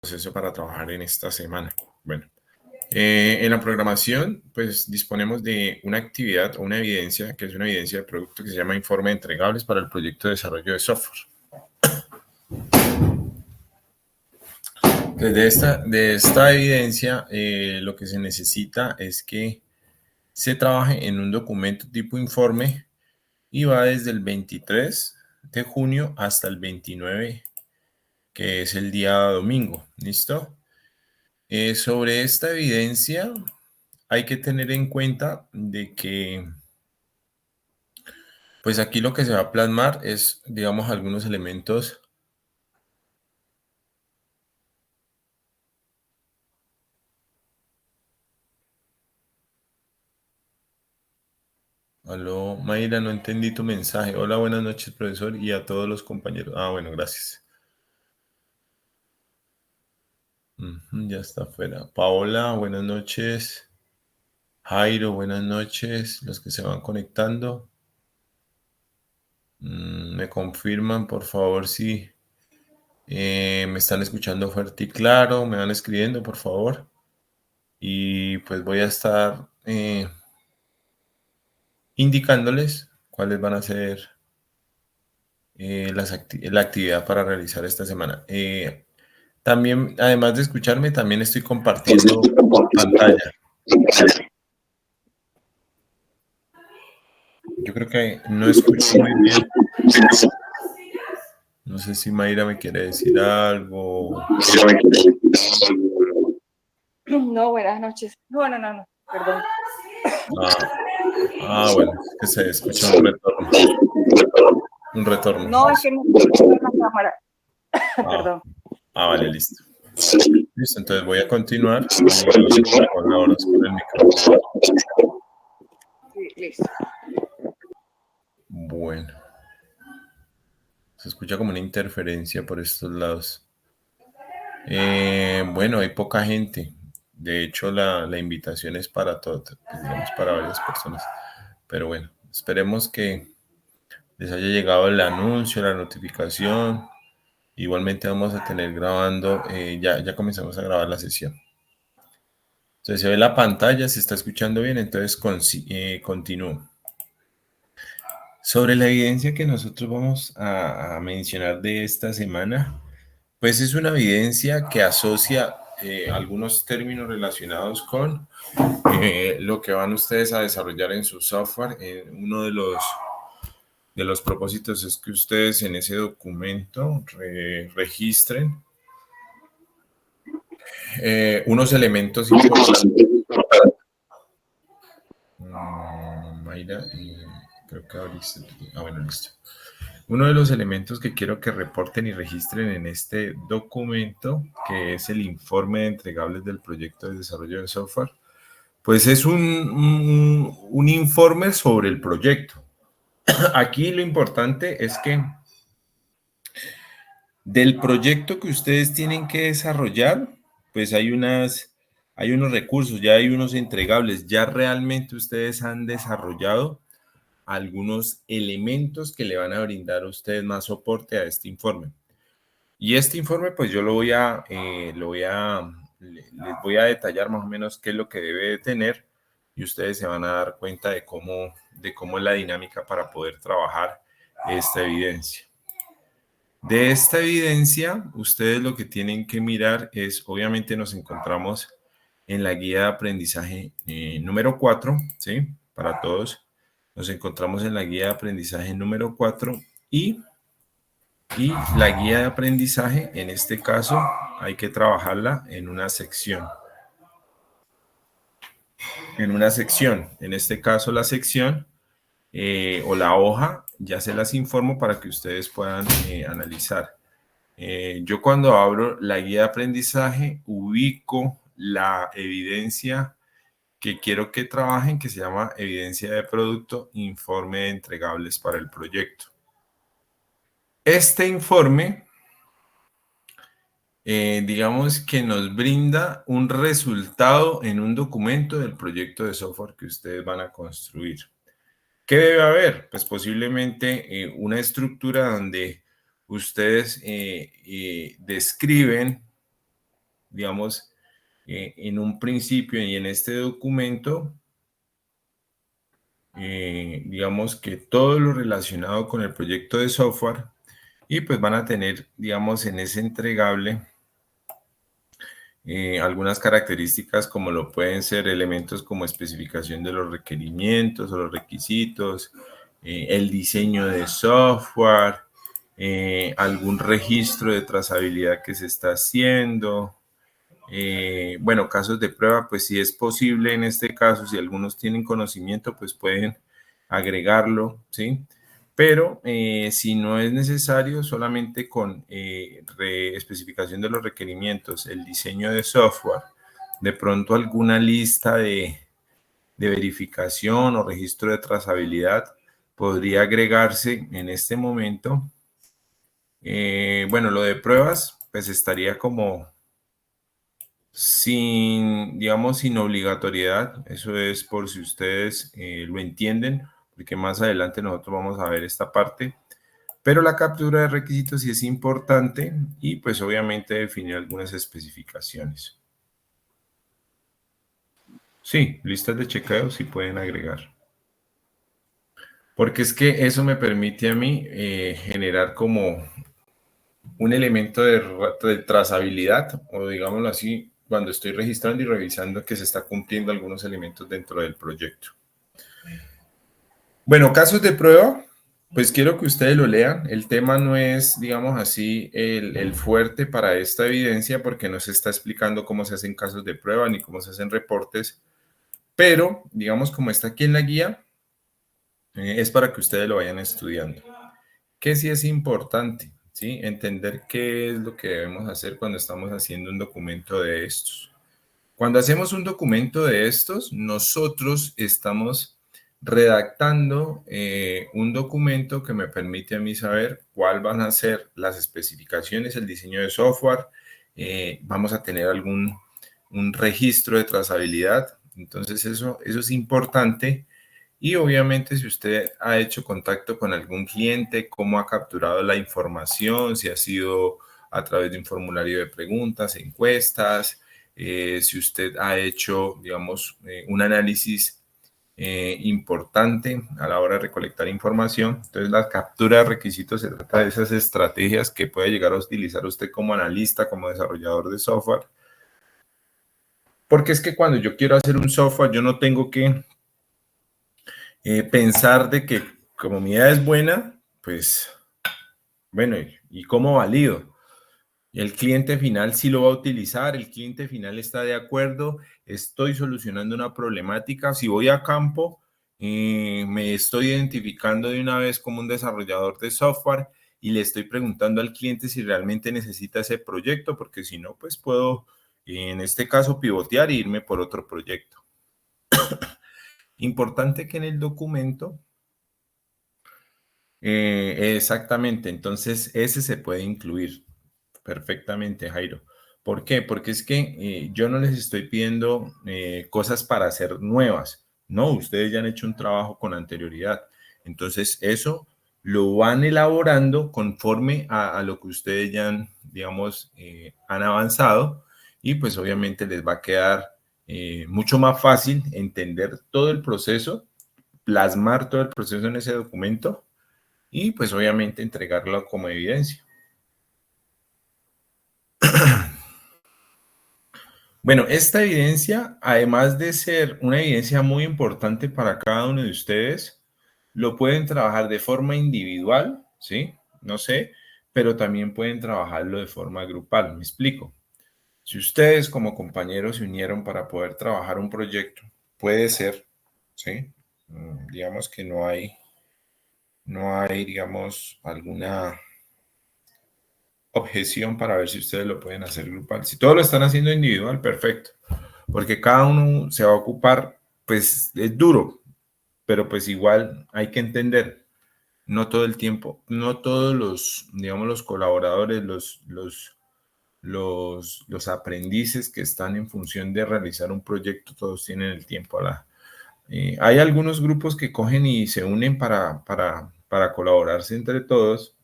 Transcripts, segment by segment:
proceso para trabajar en esta semana. Bueno, en la programación, pues disponemos de una actividad o una evidencia, que es una evidencia de producto que se llama informe de entregables para el proyecto de desarrollo de software. De esta evidencia, lo que se necesita es que se trabaje en un documento tipo informe y va desde el 23 de junio hasta el 29, que es el día domingo. ¿Listo? Sobre esta evidencia hay que tener en cuenta de que pues aquí lo que se va a plasmar es, digamos, algunos elementos. Aló, Mayra, no entendí tu mensaje. Hola, buenas noches, profesor, y a todos los compañeros. Ah, bueno, gracias. Ya está afuera. Paola, buenas noches. Jairo, buenas noches. Los que se van conectando. Me confirman, por favor, si me están escuchando fuerte y claro. Me van escribiendo, por favor. Y pues voy a estar indicándoles cuáles van a ser la actividad para realizar esta semana. También, además de escucharme, también estoy compartiendo pantalla. Yo creo que no escucho muy bien. No sé si Mayra me quiere decir algo. No, buenas noches. No, perdón. Bueno, es que se escucha un retorno. Un retorno. No, es que no tengo la cámara. Perdón. Vale, listo. Listo, entonces voy a continuar y colaboras con el micrófono. Sí, listo. Bueno. Se escucha como una interferencia por estos lados. Bueno, hay poca gente. De hecho, la invitación es para todos, digamos, para varias personas. Pero bueno, esperemos que les haya llegado el anuncio, la notificación. Igualmente vamos a tener grabando, ya comenzamos a grabar la sesión. Entonces se ve la pantalla, se está escuchando bien, entonces continúo. Sobre la evidencia que nosotros vamos a mencionar de esta semana, pues es una evidencia que asocia algunos términos relacionados con lo que van ustedes a desarrollar en su software. Uno de los propósitos es que ustedes en ese documento registren unos elementos importantes. Mayra, creo que abriste. Bueno, listo. Uno de los elementos que quiero que reporten y registren en este documento, que es el informe de entregables del proyecto de desarrollo de software, pues es un informe sobre el proyecto. Aquí lo importante es que del proyecto que ustedes tienen que desarrollar, pues hay unos recursos, ya hay unos entregables, ya realmente ustedes han desarrollado algunos elementos que le van a brindar a ustedes más soporte a este informe. Y este informe, pues yo les voy a detallar más o menos qué es lo que debe de tener y ustedes se van a dar cuenta de cómo es la dinámica para poder trabajar esta evidencia. De esta evidencia, ustedes lo que tienen que mirar es, obviamente nos encontramos en la guía de aprendizaje número 4, ¿sí? Para todos, nos encontramos en la guía de aprendizaje número 4 y la guía de aprendizaje, en este caso, hay que trabajarla en una sección. En este caso la sección o la hoja, ya se las informo para que ustedes puedan analizar. Yo cuando abro la guía de aprendizaje, ubico la evidencia que quiero que trabajen, que se llama evidencia de producto, informe de entregables para el proyecto. Este informe, digamos que nos brinda un resultado en un documento del proyecto de software que ustedes van a construir. ¿Qué debe haber? Pues posiblemente una estructura donde ustedes describen digamos, en un principio y en este documento, digamos que todo lo relacionado con el proyecto de software y pues van a tener, digamos, en ese entregable algunas características como lo pueden ser elementos como especificación de los requerimientos o los requisitos, el diseño de software, algún registro de trazabilidad que se está haciendo. Bueno, casos de prueba, pues si es posible en este caso, si algunos tienen conocimiento, pues pueden agregarlo, ¿sí? Pero si no es necesario, solamente con especificación de los requerimientos, el diseño de software, de pronto alguna lista de verificación o registro de trazabilidad podría agregarse en este momento. Bueno, lo de pruebas, pues estaría como sin, digamos, sin obligatoriedad. Eso es por si ustedes lo entienden, porque más adelante nosotros vamos a ver esta parte. Pero la captura de requisitos sí es importante y pues obviamente definir algunas especificaciones. Sí, listas de chequeo sí pueden agregar. Porque es que eso me permite a mí generar como un elemento de trazabilidad, o digámoslo así, cuando estoy registrando y revisando que se está cumpliendo algunos elementos dentro del proyecto. Bueno, casos de prueba, pues quiero que ustedes lo lean. El tema no es, digamos así, el fuerte para esta evidencia porque no se está explicando cómo se hacen casos de prueba ni cómo se hacen reportes, pero digamos como está aquí en la guía, es para que ustedes lo vayan estudiando. ¿Qué sí es importante? ¿Sí? Entender qué es lo que debemos hacer cuando estamos haciendo un documento de estos. Cuando hacemos un documento de estos, nosotros estamos redactando un documento que me permite a mí saber cuáles van a ser las especificaciones, el diseño de software, vamos a tener un registro de trazabilidad. Entonces eso es importante. Y obviamente si usted ha hecho contacto con algún cliente, cómo ha capturado la información, si ha sido a través de un formulario de preguntas, encuestas, si usted ha hecho, digamos, un análisis importante a la hora de recolectar información. Entonces, la captura de requisitos se trata de esas estrategias que puede llegar a utilizar usted como analista, como desarrollador de software. Porque es que cuando yo quiero hacer un software, yo no tengo que pensar de que como mi idea es buena, pues, bueno, ¿y cómo valido? Y el cliente final sí lo va a utilizar, el cliente final está de acuerdo, estoy solucionando una problemática. Si voy a campo, me estoy identificando de una vez como un desarrollador de software y le estoy preguntando al cliente si realmente necesita ese proyecto, porque si no, pues puedo, en este caso, pivotear e irme por otro proyecto. Importante que en el documento exactamente, entonces ese se puede incluir perfectamente, Jairo. ¿Por qué? Porque es que yo no les estoy pidiendo cosas para hacer nuevas. No, ustedes ya han hecho un trabajo con anterioridad. Entonces eso lo van elaborando conforme a lo que ustedes ya han, digamos, han avanzado y pues obviamente les va a quedar mucho más fácil entender todo el proceso, plasmar todo el proceso en ese documento y pues obviamente entregarlo como evidencia. Bueno, esta evidencia, además de ser una evidencia muy importante para cada uno de ustedes, lo pueden trabajar de forma individual, ¿sí? No sé, pero también pueden trabajarlo de forma grupal. Me explico. Si ustedes como compañeros se unieron para poder trabajar un proyecto, puede ser, ¿sí? Digamos que no hay, digamos, alguna objeción para ver si ustedes lo pueden hacer grupal. Si todos lo están haciendo individual, perfecto, porque cada uno se va a ocupar, pues es duro, pero pues igual hay que entender, no todo el tiempo, no todos los, digamos, los colaboradores, los aprendices que están en función de realizar un proyecto, todos tienen el tiempo hay algunos grupos que cogen y se unen para colaborarse entre todos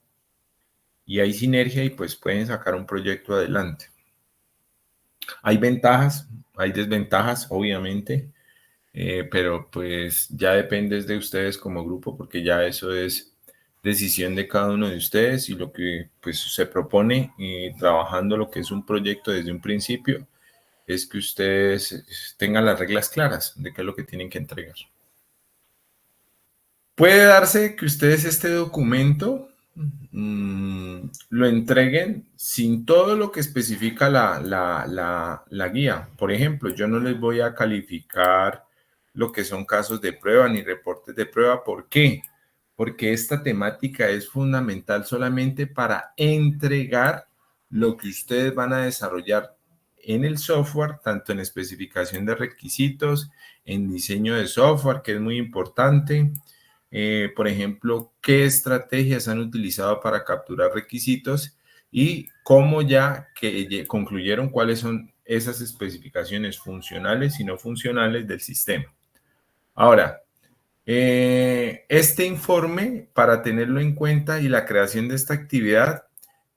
y hay sinergia y pues pueden sacar un proyecto adelante. Hay ventajas, hay desventajas, obviamente, pero pues ya depende de ustedes como grupo, porque ya eso es decisión de cada uno de ustedes y lo que pues se propone trabajando lo que es un proyecto desde un principio es que ustedes tengan las reglas claras de qué es lo que tienen que entregar. Puede darse que ustedes este documento lo entreguen sin todo lo que especifica la guía. Por ejemplo, yo no les voy a calificar lo que son casos de prueba ni reportes de prueba. ¿Por qué? Porque esta temática es fundamental solamente para entregar lo que ustedes van a desarrollar en el software, tanto en especificación de requisitos, en diseño de software, que es muy importante. Por ejemplo, qué estrategias han utilizado para capturar requisitos y cómo ya que concluyeron cuáles son esas especificaciones funcionales y no funcionales del sistema. Ahora, este informe, para tenerlo en cuenta y la creación de esta actividad,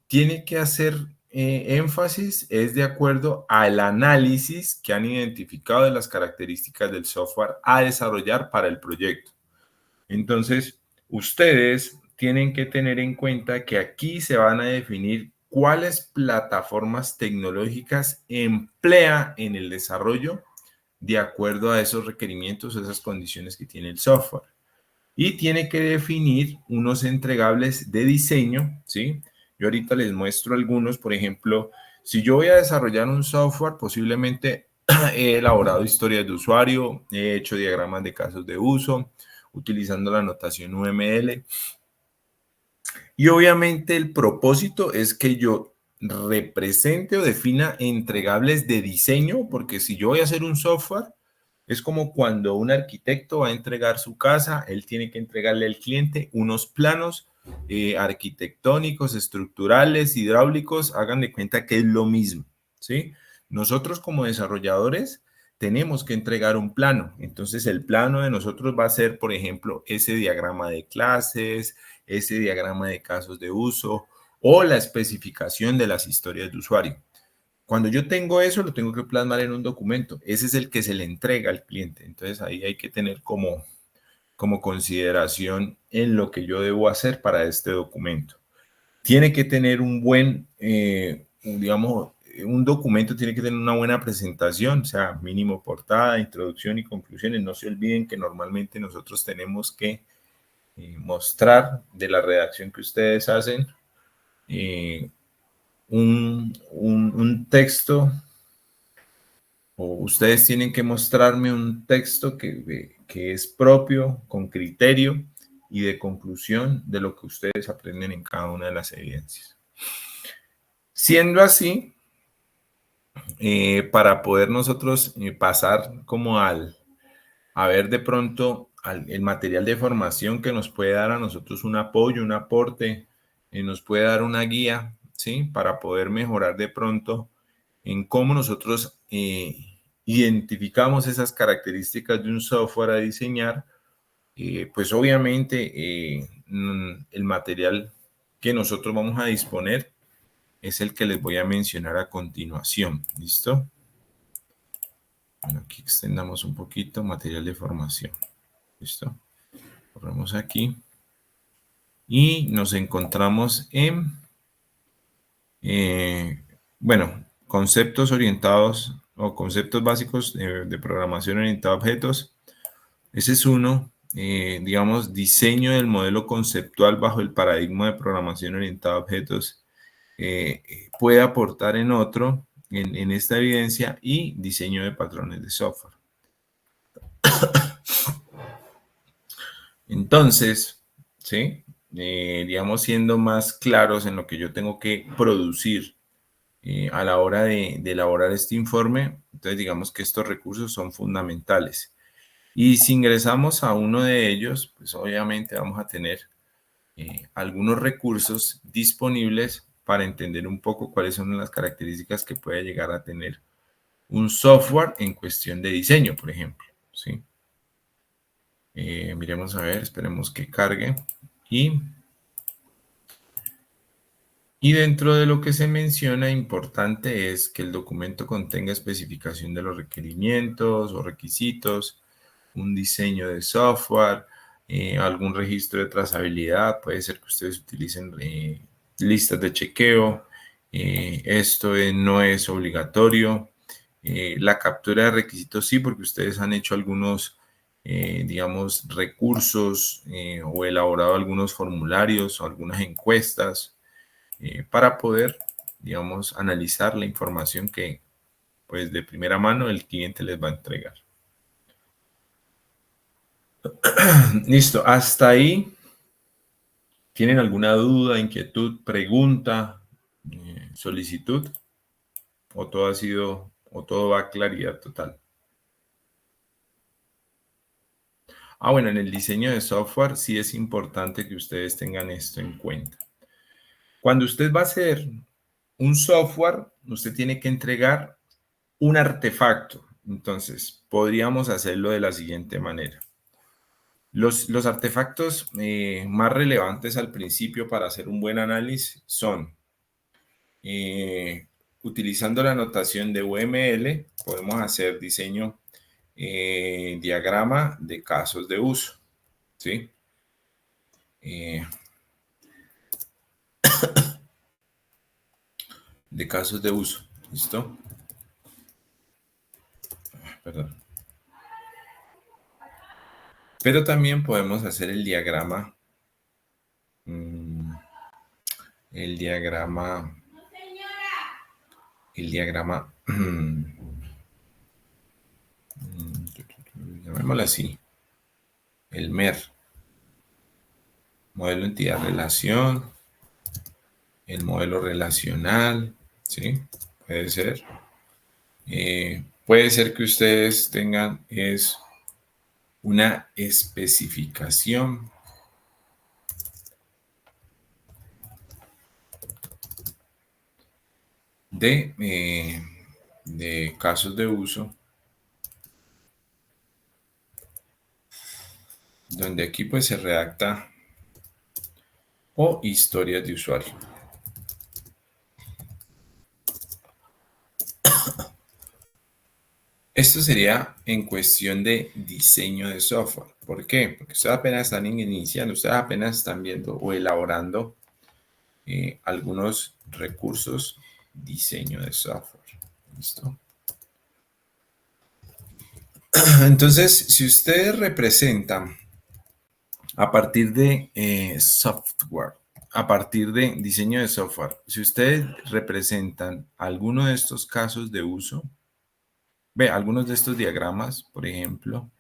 tiene que hacer énfasis, es de acuerdo al análisis que han identificado de las características del software a desarrollar para el proyecto. Entonces, ustedes tienen que tener en cuenta que aquí se van a definir cuáles plataformas tecnológicas emplea en el desarrollo de acuerdo a esos requerimientos, esas condiciones que tiene el software. Y tiene que definir unos entregables de diseño, ¿sí? Yo ahorita les muestro algunos, por ejemplo, si yo voy a desarrollar un software, posiblemente he elaborado historias de usuario, he hecho diagramas de casos de uso, utilizando la notación UML. Y obviamente el propósito es que yo represente o defina entregables de diseño, porque si yo voy a hacer un software, es como cuando un arquitecto va a entregar su casa, él tiene que entregarle al cliente unos planos arquitectónicos, estructurales, hidráulicos, hagan de cuenta que es lo mismo, ¿sí? Nosotros como desarrolladores tenemos que entregar un plano, entonces el plano de nosotros va a ser, por ejemplo, ese diagrama de clases, ese diagrama de casos de uso o la especificación de las historias de usuario. Cuando yo tengo eso, lo tengo que plasmar en un documento. Ese es el que se le entrega al cliente. Entonces ahí hay que tener como consideración en lo que yo debo hacer para este documento. Tiene que tener un buen, digamos, un documento tiene que tener una buena presentación, o sea, mínimo portada, introducción y conclusiones. No se olviden que normalmente nosotros tenemos que mostrar de la redacción que ustedes hacen un texto, o ustedes tienen que mostrarme un texto que es propio, con criterio y de conclusión de lo que ustedes aprenden en cada una de las evidencias. Siendo así, para poder nosotros pasar como a ver de pronto el material de formación que nos puede dar a nosotros un apoyo, un aporte, nos puede dar una guía, ¿sí? Para poder mejorar de pronto en cómo nosotros identificamos esas características de un software a diseñar, pues obviamente el material que nosotros vamos a disponer es el que les voy a mencionar a continuación. ¿Listo? Bueno, aquí extendamos un poquito material de formación. ¿Listo? Corremos aquí. Y nos encontramos en, bueno, conceptos orientados o conceptos básicos de programación orientada a objetos. Ese es uno. Digamos, diseño del modelo conceptual bajo el paradigma de programación orientada a objetos. Puede aportar en otro, en esta evidencia, y diseño de patrones de software. Entonces, ¿sí? Digamos, siendo más claros en lo que yo tengo que producir a la hora de elaborar este informe, entonces digamos que estos recursos son fundamentales. Y si ingresamos a uno de ellos, pues obviamente vamos a tener algunos recursos disponibles para entender un poco cuáles son las características que puede llegar a tener un software en cuestión de diseño, por ejemplo, ¿sí? Miremos a ver, esperemos que cargue. Y Y dentro de lo que se menciona, importante es que el documento contenga especificación de los requerimientos o requisitos, un diseño de software, algún registro de trazabilidad. Puede ser que ustedes utilicen listas de chequeo. Esto no es obligatorio. La captura de requisitos sí, porque ustedes han hecho algunos, digamos, recursos o elaborado algunos formularios o algunas encuestas para poder, digamos, analizar la información que, pues, de primera mano el cliente les va a entregar. Listo, hasta ahí. ¿Tienen alguna duda, inquietud, pregunta, solicitud? ¿O todo ha sido, o todo va a claridad total? Bueno, en el diseño de software sí es importante que ustedes tengan esto en cuenta. Cuando usted va a hacer un software, usted tiene que entregar un artefacto. Entonces, podríamos hacerlo de la siguiente manera. Los artefactos más relevantes al principio para hacer un buen análisis son, utilizando la notación de UML, podemos hacer diseño, diagrama de casos de uso, ¿sí? De casos de uso, ¿listo? Perdón. Pero también podemos hacer el diagrama, el diagrama, llamémoslo así, el MER, modelo entidad relación, el modelo relacional, ¿sí? Puede ser. Puede ser que ustedes tengan una especificación de casos de uso, donde aquí pues se redacta o historias de usuario. Esto sería en cuestión de diseño de software. ¿Por qué? Porque ustedes apenas están iniciando, ustedes apenas están viendo o elaborando algunos recursos, diseño de software. ¿Listo? Entonces, si ustedes representan a partir de software, a partir de diseño de software, si ustedes representan alguno de estos casos de uso, ve algunos de estos diagramas, por ejemplo,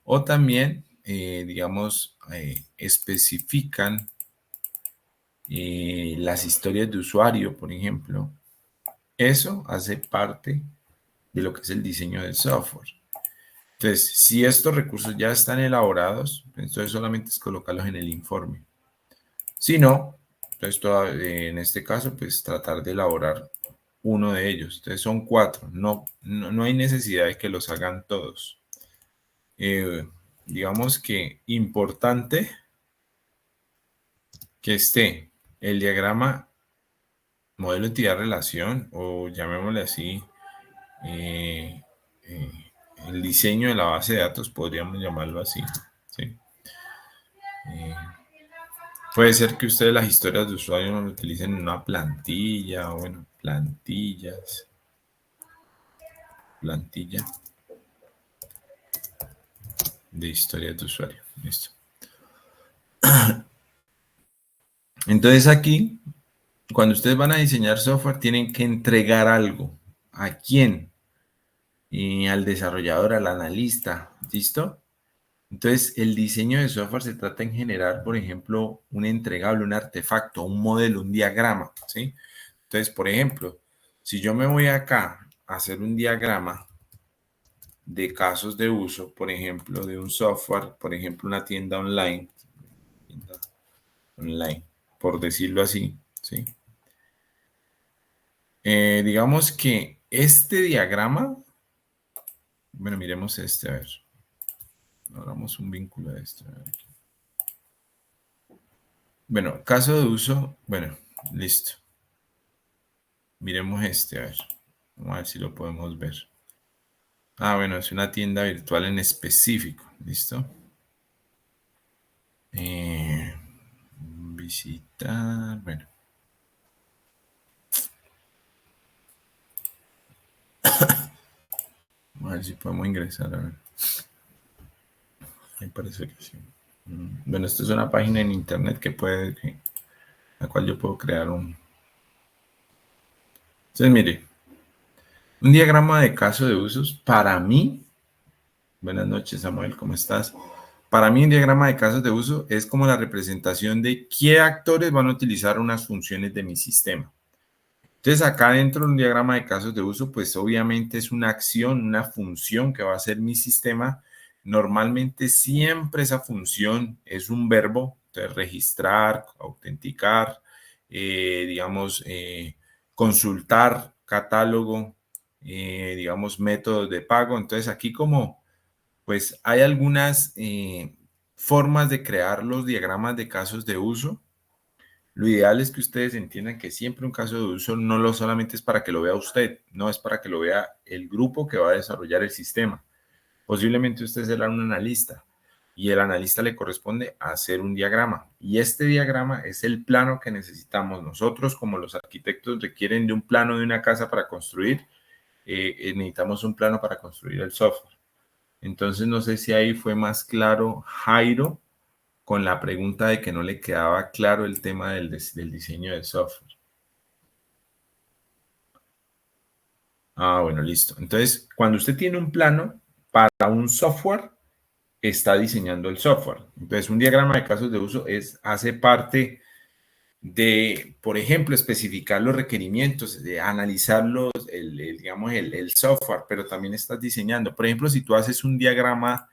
o también, digamos, especifican las historias de usuario, por ejemplo, eso hace parte de lo que es el diseño del software. Entonces, si estos recursos ya están elaborados, entonces solamente es colocarlos en el informe. Si no, entonces en este caso, pues tratar de elaborar uno de ellos. Entonces son 4. No hay necesidad de que los hagan todos. Digamos que importante que esté el diagrama modelo entidad relación, o llamémosle así, eh, eh, el diseño de la base de datos, podríamos llamarlo así, ¿sí? Puede ser que ustedes las historias de usuario no lo utilicen en una plantilla, o bueno, plantilla de historias de usuario. Listo. Entonces aquí, cuando ustedes van a diseñar software, tienen que entregar algo. ¿A quién? Al desarrollador, al analista. ¿Listo? Entonces, el diseño de software se trata en generar, por ejemplo, un entregable, un artefacto, un modelo, un diagrama, ¿sí? Entonces, por ejemplo, si yo me voy acá a hacer un diagrama de casos de uso, por ejemplo, de un software, por ejemplo, una tienda online, por decirlo así, ¿sí? Digamos que este diagrama, bueno, miremos este, a ver, hagamos un vínculo de esto. A ver. Bueno, caso de uso, bueno, listo. Miremos este, a ver. Vamos a ver si lo podemos ver. Ah, bueno, es una tienda virtual en específico. ¿Listo? Visitar, bueno. A ver si podemos ingresar, a ver. Me parece que sí. Bueno, esta es una página en internet la cual yo puedo crear un... Entonces, mire, un diagrama de caso de usos para mí. Buenas noches, Samuel, ¿cómo estás? Para mí, un diagrama de casos de uso es como la representación de qué actores van a utilizar unas funciones de mi sistema. Entonces, acá dentro de un diagrama de casos de uso, pues obviamente es una acción, una función que va a hacer mi sistema. Normalmente siempre esa función es un verbo, entonces registrar, autenticar, digamos, consultar, catálogo, digamos, métodos de pago. Entonces, aquí como, pues hay algunas formas de crear los diagramas de casos de uso. Lo ideal es que ustedes entiendan que siempre un caso de uso no lo solamente es para que lo vea usted, no es para que lo vea el grupo que va a desarrollar el sistema. Posiblemente usted será un analista y el analista le corresponde hacer un diagrama. Y este diagrama es el plano que necesitamos nosotros, como los arquitectos requieren de un plano de una casa para construir, necesitamos un plano para construir el software. Entonces, no sé si ahí fue más claro Jairo con la pregunta de que no le quedaba claro el tema del diseño del software. Ah, bueno, listo. Entonces, cuando usted tiene un plano para un software, está diseñando el software. Entonces, un diagrama de casos de uso hace parte de, por ejemplo, especificar los requerimientos, de analizar digamos, el software, pero también estás diseñando. Por ejemplo, si tú haces un diagrama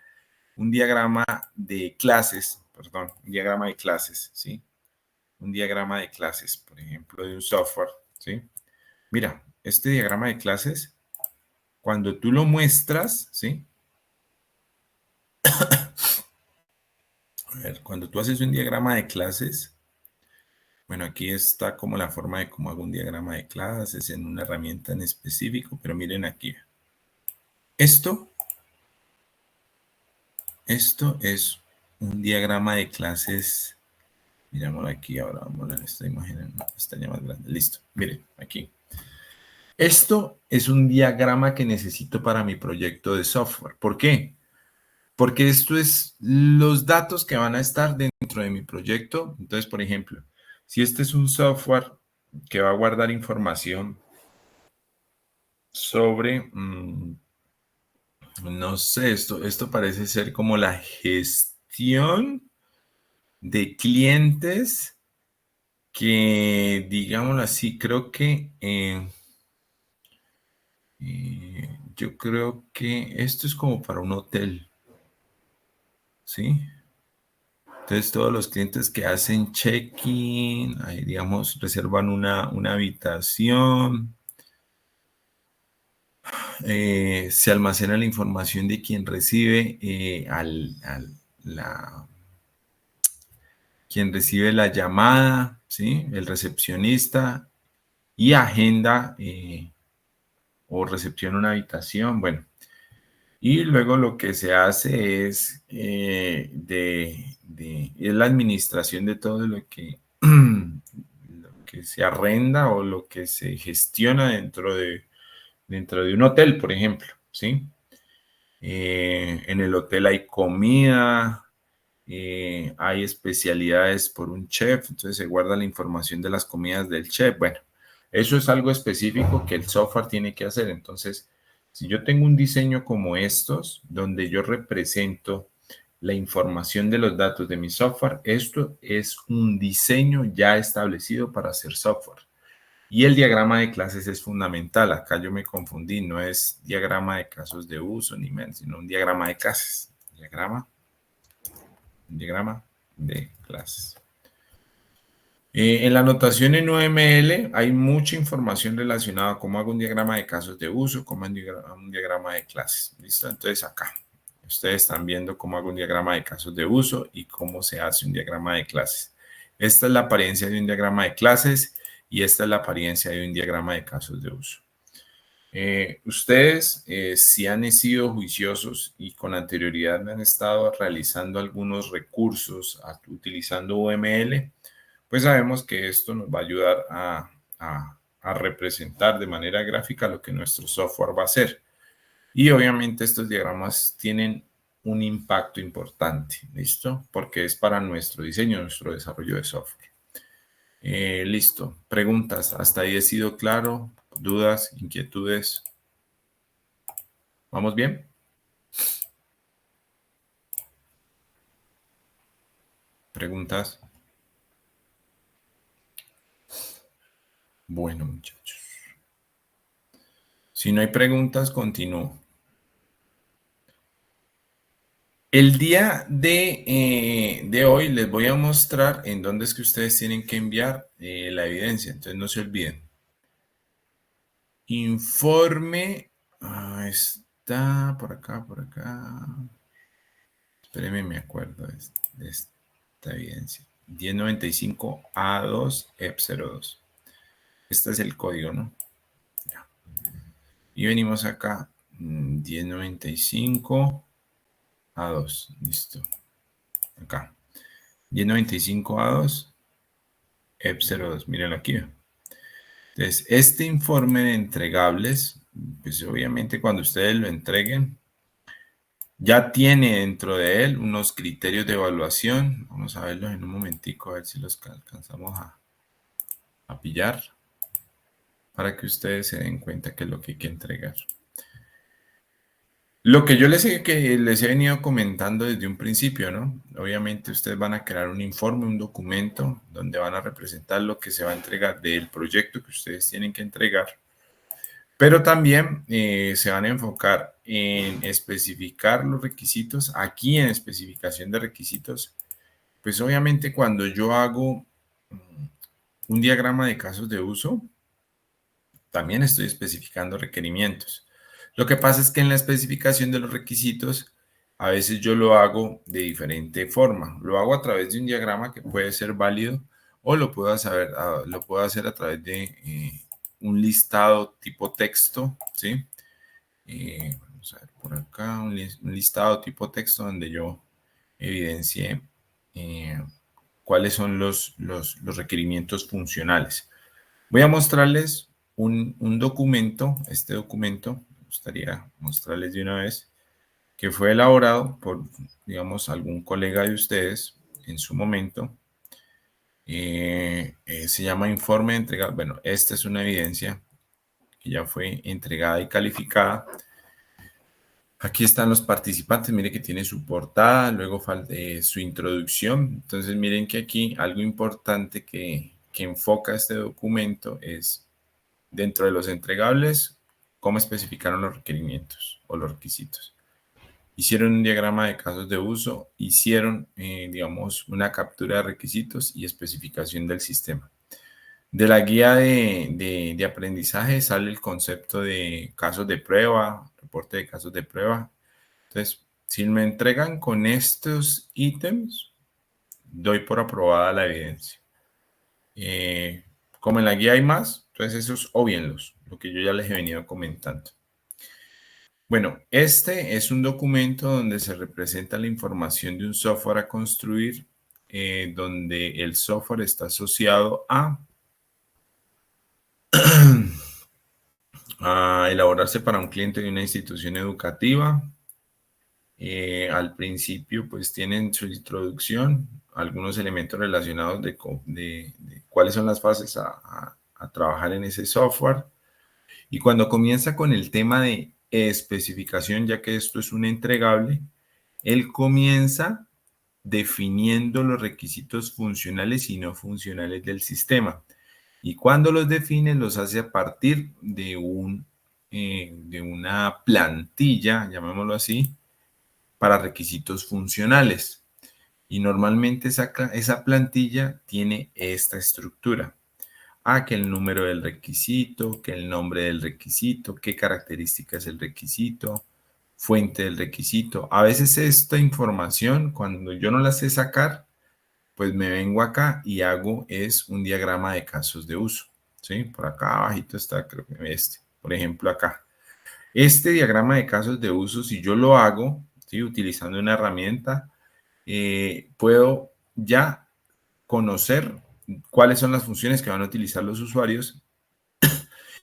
de clases, perdón, un diagrama de clases, ¿sí? Un diagrama de clases, por ejemplo, de un software, ¿sí? Mira, este diagrama de clases, cuando tú lo muestras, ¿sí? A ver, cuando tú haces un diagrama de clases, bueno, aquí está como la forma de cómo hago un diagrama de clases en una herramienta en específico, pero miren aquí. Esto es un diagrama de clases. Mirámoslo aquí, ahora vamos a ver esta imagen en una pestaña más grande. Listo, miren, aquí. Esto es un diagrama que necesito para mi proyecto de software. ¿Por qué? Porque esto es los datos que van a estar dentro de mi proyecto. Entonces, por ejemplo, si este es un software que va a guardar información sobre, no sé, esto parece ser como la gestión de clientes que, digámoslo así, creo que yo creo que esto es como para un hotel, ¿sí? Entonces, todos los clientes que hacen check-in, ahí, digamos, reservan una habitación, se almacena la información de quien recibe, quien recibe la llamada, ¿sí? El recepcionista y agenda o recepciona una habitación, bueno. Y luego lo que se hace es, es la administración de todo lo que se arrenda o lo que se gestiona dentro de un hotel, por ejemplo, ¿sí? En el hotel hay comida, hay especialidades por un chef, entonces se guarda la información de las comidas del chef. Bueno, eso es algo específico que el software tiene que hacer. Entonces, si yo tengo un diseño como estos, donde yo represento la información de los datos de mi software, esto es un diseño ya establecido para hacer software. Y el diagrama de clases es fundamental. Acá yo me confundí, no es diagrama de casos de uso ni menos, sino un diagrama de clases. Diagrama de clases. En la notación en UML hay mucha información relacionada a cómo hago un diagrama de casos de uso, cómo hago un diagrama de clases. ¿Listo? Entonces acá ustedes están viendo cómo hago un diagrama de casos de uso y cómo se hace un diagrama de clases. Esta es la apariencia de un diagrama de clases y esta es la apariencia de un diagrama de casos de uso. Ustedes, si han sido juiciosos y con anterioridad han estado realizando algunos recursos utilizando UML, pues sabemos que esto nos va a ayudar a representar de manera gráfica lo que nuestro software va a hacer. Y obviamente estos diagramas tienen un impacto importante, ¿listo? Porque es para nuestro diseño, nuestro desarrollo de software. Listo. Preguntas. ¿Hasta ahí he sido claro? ¿Dudas? ¿Inquietudes? ¿Vamos bien? ¿Preguntas? Bueno, muchachos. Si no hay preguntas, continúo. El día de hoy les voy a mostrar en dónde es que ustedes tienen que enviar la evidencia. Entonces no se olviden. Informe. Está por acá, por acá. Espérenme, me acuerdo de esta evidencia. 1095A2 EP02. Este es el código, ¿no? Ya. Y venimos acá. 1095A2. Listo. Acá. 1095A2 EP02. Mírenlo aquí. Entonces, este informe de entregables, pues obviamente cuando ustedes lo entreguen, ya tiene dentro de él unos criterios de evaluación. Vamos a verlos en un momentico, a ver si los alcanzamos a pillar, para que ustedes se den cuenta que es lo que hay que entregar. Lo que yo les he venido comentando desde un principio, ¿no? Obviamente ustedes van a crear un informe, un documento, donde van a representar lo que se va a entregar del proyecto que ustedes tienen que entregar. Pero también se van a enfocar en especificar los requisitos. Aquí en especificación de requisitos, pues obviamente cuando yo hago un diagrama de casos de uso, también estoy especificando requerimientos. Lo que pasa es que en la especificación de los requisitos, a veces yo lo hago de diferente forma. Lo hago a través de un diagrama que puede ser válido o lo puedo hacer a través de un listado tipo texto, ¿sí? Vamos a ver por acá, un listado tipo texto donde yo evidencie cuáles son los requerimientos funcionales. Voy a mostrarles un documento. Este documento, me gustaría mostrarles de una vez, que fue elaborado por, digamos, algún colega de ustedes en su momento. Se llama informe de entrega. Bueno, esta es una evidencia que ya fue entregada y calificada. Aquí están los participantes, mire que tiene su portada, luego su introducción. Entonces miren que aquí algo importante que enfoca este documento es, dentro de los entregables, cómo especificaron los requerimientos o los requisitos. Hicieron un diagrama de casos de uso, hicieron, digamos, una captura de requisitos y especificación del sistema. De la guía de aprendizaje sale el concepto de casos de prueba, reporte de casos de prueba. Entonces, si me entregan con estos ítems, doy por aprobada la evidencia. Como en la guía hay más, entonces esos obvienlos, lo que yo ya les he venido comentando. Bueno, este es un documento donde se representa la información de un software a construir, donde el software está asociado a elaborarse para un cliente de una institución educativa. Al principio, pues tienen su introducción, algunos elementos relacionados de cuáles son las fases a trabajar en ese software. Y cuando comienza con el tema de especificación, ya que esto es un entregable, él comienza definiendo los requisitos funcionales y no funcionales del sistema. Y cuando los define, los hace a partir de una plantilla, llamémoslo así, para requisitos funcionales. Y normalmente esa plantilla tiene esta estructura. Que el número del requisito, que el nombre del requisito, qué características es el requisito, fuente del requisito. A veces esta información, cuando yo no la sé sacar, pues me vengo acá y hago un diagrama de casos de uso. ¿sí? Por acá abajito está, creo que este, por ejemplo acá. Este diagrama de casos de uso, si yo lo hago, ¿sí? Utilizando una herramienta, puedo ya conocer cuáles son las funciones que van a utilizar los usuarios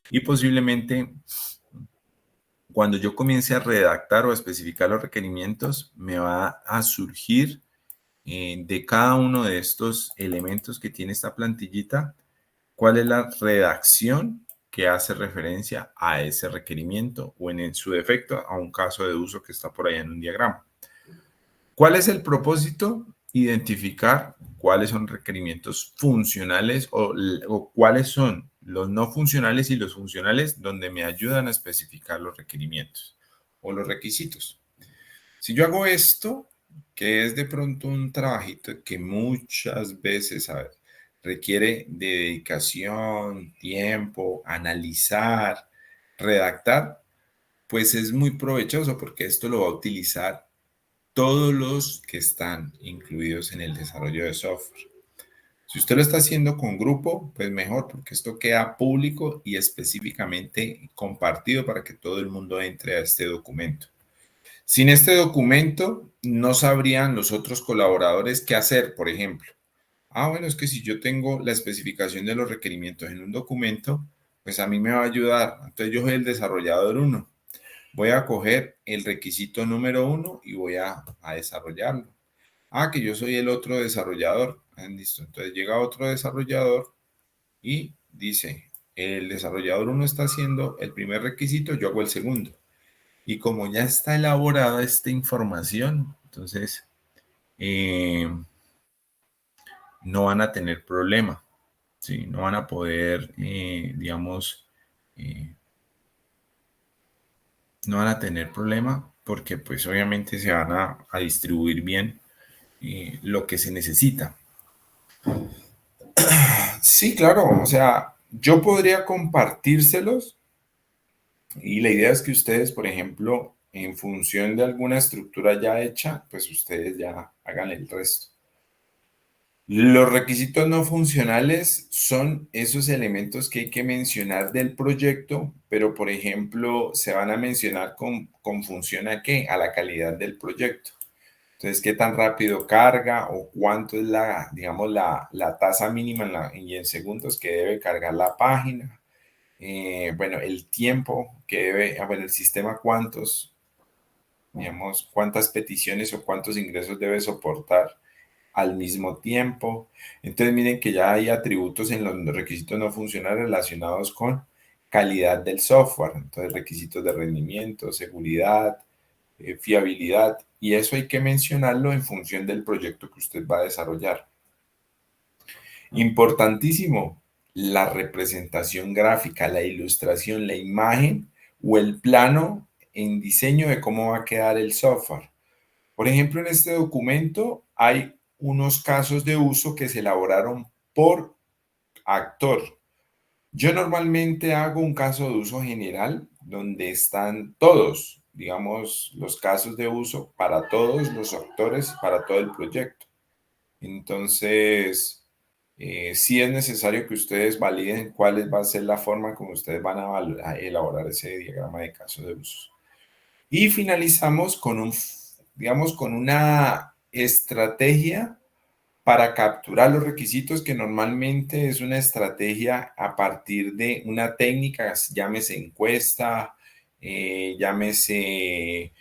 y posiblemente cuando yo comience a redactar o a especificar los requerimientos, me va a surgir de cada uno de estos elementos que tiene esta plantillita, cuál es la redacción que hace referencia a ese requerimiento o en su defecto a un caso de uso que está por allá en un diagrama. ¿Cuál es el propósito? Identificar cuáles son requerimientos funcionales o cuáles son los no funcionales y los funcionales donde me ayudan a especificar los requerimientos o los requisitos. Si yo hago esto, que es de pronto un trabajito que muchas veces requiere de dedicación, tiempo, analizar, redactar, pues es muy provechoso porque esto lo va a utilizar todos los que están incluidos en el desarrollo de software. Si usted lo está haciendo con grupo, pues mejor, porque esto queda público y específicamente compartido para que todo el mundo entre a este documento. Sin este documento, no sabrían los otros colaboradores qué hacer, por ejemplo. Bueno, es que si yo tengo la especificación de los requerimientos en un documento, pues a mí me va a ayudar. Entonces yo soy el desarrollador 1. Voy a coger el requisito número 1 y voy a desarrollarlo. Que yo soy el otro desarrollador. Listo. Entonces llega otro desarrollador y dice, el desarrollador 1 está haciendo el primer requisito, yo hago el segundo. Y como ya está elaborada esta información, entonces no van a tener problema, ¿sí? No van a poder, digamos, no van a tener problema porque pues obviamente se van a distribuir bien lo que se necesita. Sí, claro, o sea, yo podría compartírselos y la idea es que ustedes, por ejemplo, en función de alguna estructura ya hecha, pues ustedes ya hagan el resto. Los requisitos no funcionales son esos elementos que hay que mencionar del proyecto, pero por ejemplo, se van a mencionar con función a qué? A la calidad del proyecto. Entonces, ¿qué tan rápido carga o cuánto es digamos, la tasa mínima y en segundos que debe cargar la página? Bueno, el tiempo que debe, bueno, el sistema digamos, cuántas peticiones o cuántos ingresos debe soportar al mismo tiempo. Entonces, miren que ya hay atributos en los requisitos no funcionales relacionados con calidad del software. Entonces, requisitos de rendimiento, seguridad, fiabilidad. Y eso hay que mencionarlo en función del proyecto que usted va a desarrollar. Importantísimo, la representación gráfica, la ilustración, la imagen o el plano en diseño de cómo va a quedar el software. Por ejemplo, en este documento hay unos casos de uso que se elaboraron por actor. Yo normalmente hago un caso de uso general donde están todos, digamos, los casos de uso para todos los actores, para todo el proyecto. Entonces, sí es necesario que ustedes validen cuál va a ser la forma como ustedes van a elaborar ese diagrama de casos de uso. Y finalizamos con digamos, con una estrategia para capturar los requisitos, que normalmente es una estrategia a partir de una técnica, llámese encuesta, llámese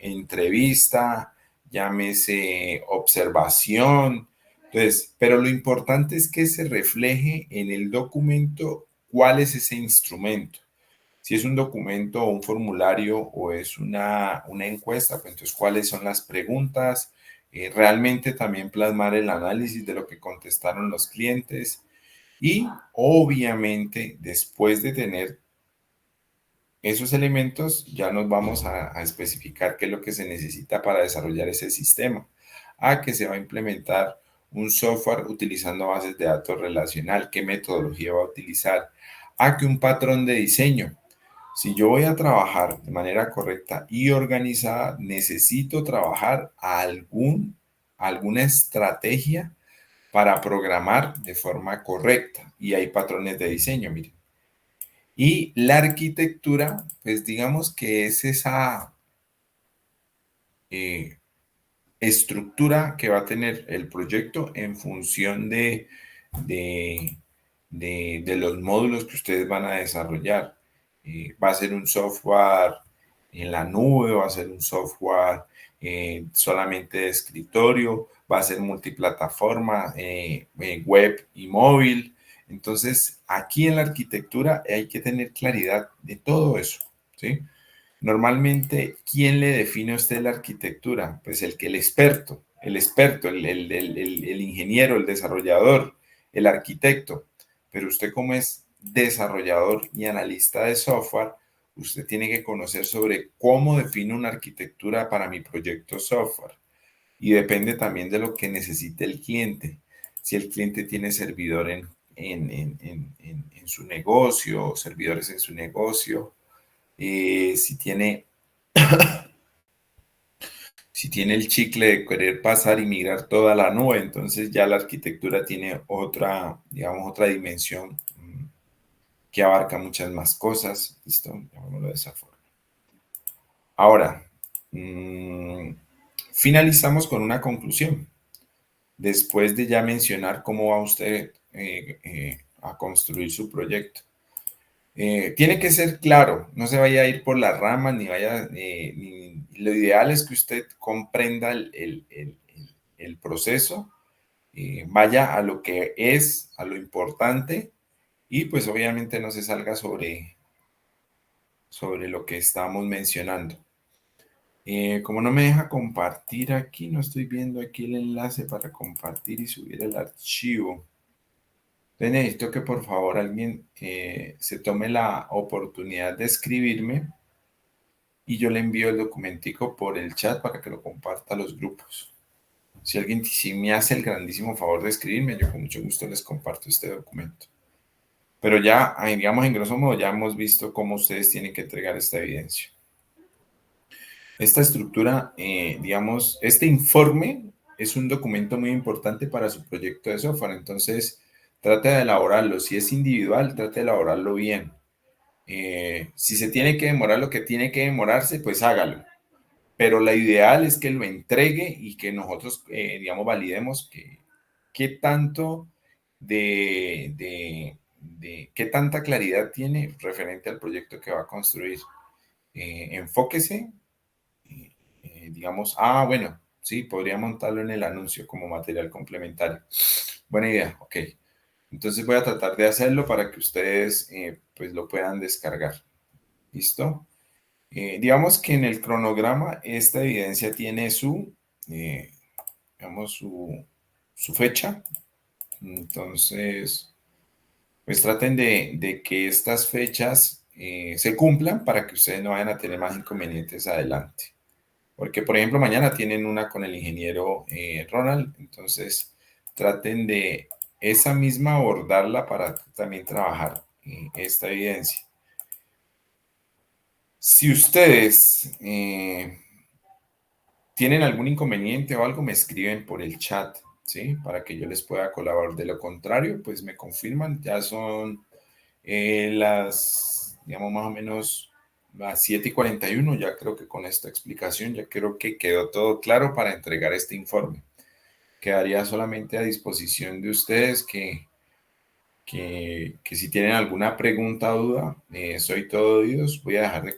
entrevista, llámese observación. Entonces, pero lo importante es que se refleje en el documento cuál es ese instrumento. Si es un documento o un formulario o es una encuesta, pues entonces cuáles son las preguntas, realmente también plasmar el análisis de lo que contestaron los clientes y obviamente después de tener esos elementos ya nos vamos a especificar qué es lo que se necesita para desarrollar ese sistema. Que se va a implementar un software utilizando bases de datos relacional, qué metodología va a utilizar. Que un patrón de diseño. Si yo voy a trabajar de manera correcta y organizada, necesito trabajar alguna estrategia para programar de forma correcta y hay patrones de diseño, miren. Y la arquitectura, pues digamos que es esa estructura que va a tener el proyecto en función de, de los módulos que ustedes van a desarrollar. Va a ser un software en la nube, va a ser un software solamente de escritorio, va a ser multiplataforma, web y móvil. Entonces, aquí en la arquitectura hay que tener claridad de todo eso, ¿sí? Normalmente, ¿quién le define a usted la arquitectura? Pues el experto, el ingeniero, el desarrollador, el arquitecto. Pero usted como es desarrollador y analista de software, usted tiene que conocer sobre cómo define una arquitectura para mi proyecto software. Y depende también de lo que necesite el cliente. Si el cliente tiene servidor en su negocio, servidores en su negocio, si tiene el chicle de querer pasar y migrar toda la nube, entonces ya la arquitectura tiene otra, digamos, otra dimensión que abarca muchas más cosas. ¿Listo? Llamémoslo de esa forma. Ahora, finalizamos con una conclusión. Después de ya mencionar cómo va usted a construir su proyecto. Tiene que ser claro, no se vaya a ir por las ramas, lo ideal es que usted comprenda el proceso, vaya a lo que es, a lo importante, y pues obviamente no se salga sobre lo que estamos mencionando. Como no me deja compartir aquí, no estoy viendo aquí el enlace para compartir y subir el archivo. Entonces necesito que por favor alguien se tome la oportunidad de escribirme y yo le envío el documentico por el chat para que lo comparta a los grupos. Si alguien sí me hace el grandísimo favor de escribirme, yo con mucho gusto les comparto este documento. Pero ya, digamos, en grosso modo, ya hemos visto cómo ustedes tienen que entregar esta evidencia. Esta estructura, digamos, este informe es un documento muy importante para su proyecto de software. Entonces, trate de elaborarlo. Si es individual, trate de elaborarlo bien. Si se tiene que demorar lo que tiene que demorarse, pues hágalo. Pero la ideal es que lo entregue y que nosotros, digamos, validemos qué tanto qué tanta claridad tiene referente al proyecto que va a construir. Enfóquese, digamos, bueno, sí, podría montarlo en el anuncio como material complementario. Buena idea, ok. Entonces voy a tratar de hacerlo para que ustedes pues lo puedan descargar. ¿Listo? Digamos que en el cronograma esta evidencia tiene digamos, su fecha. Entonces, pues traten de que estas fechas se cumplan para que ustedes no vayan a tener más inconvenientes adelante. Porque, por ejemplo, mañana tienen una con el ingeniero Ronald, entonces traten de esa misma abordarla para también trabajar esta evidencia. Si ustedes tienen algún inconveniente o algo, me escriben por el chat, ¿sí? Para que yo les pueda colaborar. De lo contrario, pues me confirman, ya son digamos, más o menos las 7:41. Ya creo que con esta explicación, ya creo que quedó todo claro para entregar este informe. Quedaría solamente a disposición de ustedes que si tienen alguna pregunta o duda, soy todo oídos. Voy a dejar de